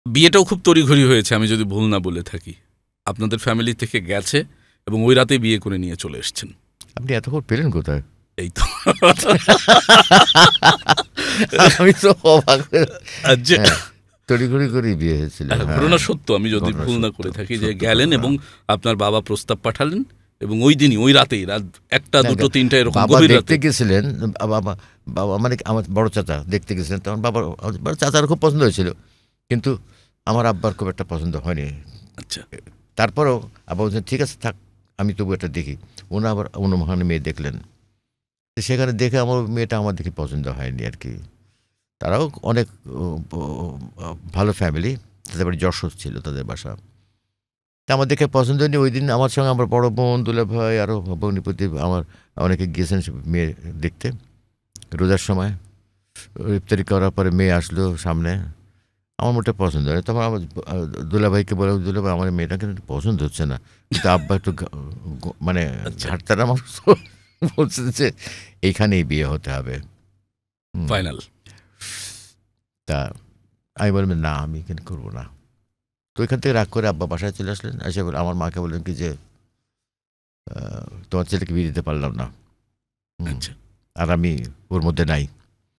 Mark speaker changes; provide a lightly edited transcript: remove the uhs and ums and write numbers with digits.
Speaker 1: বিয়েটাও খুব তড়িঘড়ি হয়েছে আমি যদি ভুল না বলে থাকি। আপনাদের ফ্যামিলি থেকে গেছে এবং ওই রাতে বিয়ে করে নিয়ে চলে এসেছেন।
Speaker 2: আপনি এতক্ষণ পেলেন কোথায়?
Speaker 1: এই তো
Speaker 2: আমি তো অবাক হয়ে
Speaker 1: আচ্ছা,
Speaker 2: তড়িঘড়ি করেই বিয়ে হয়েছিল।
Speaker 1: ঘটনা সত্য, আমি যদি ভুল না করে থাকি, যে গেলেন এবং আপনার বাবা প্রস্তাব পাঠালেন এবং ওই দিনই ওই রাতেই রাত 1টা 2টো 3টা এরকম
Speaker 2: বাবা
Speaker 1: গভীর
Speaker 2: দেখতে
Speaker 1: রাতে
Speaker 2: গেছিলেন। বাবা বাবা মানে আমার বড় চাচা দেখতে গেছিলেন, তখন বাবার বড় চাচার খুব পছন্দ হয়েছিল, কিন্তু আমার আব্বার খুব একটা পছন্দ হয়নি।
Speaker 1: আচ্ছা,
Speaker 2: তারপরেও আব্বা বলছেন ঠিক আছে থাক, আমি তবু একটা দেখি। ওনা আবার অন্য মহানে মেয়ে দেখলেন, তো সেখানে দেখে আমার মেয়েটা আমার দেখে পছন্দ হয়নি আর কি। তারাও অনেক ভালো ফ্যামিলি, তাদের বাড়ি যশোর ছিল তাদের বাসা। তা আমার দেখে পছন্দ হয়নি। ওই দিন আমার সঙ্গে আমার বড় বোন, দুলা ভাই, আরও ভগ্নিপতি আমার অনেকে গিয়েছেন মেয়ে দেখতে রোজার সময়। ইফতারি করার পরে মেয়ে আসলো সামনে, আমার মোটে পছন্দ হয়। তখন আমার দুলাভাইকে বলে, দুলাভাই আমার মেয়েটা কিন্তু পছন্দ হচ্ছে না, কিন্তু আব্বা একটু মানে ঝাড়তারা আমার বলছে যে এইখানেই বিয়ে হতে হবে
Speaker 1: ফাইনাল।
Speaker 2: তা আমি বললাম না, আমি এখানে করবো না। তো ওইখান থেকে রাগ করে আব্বা বাসায় চলে আসলেন। এসে আমার মাকে বললেন কি যে তোমার ছেলেকে বিয়ে দিতে পারলাম না, আর আমি ওর মধ্যে নাই।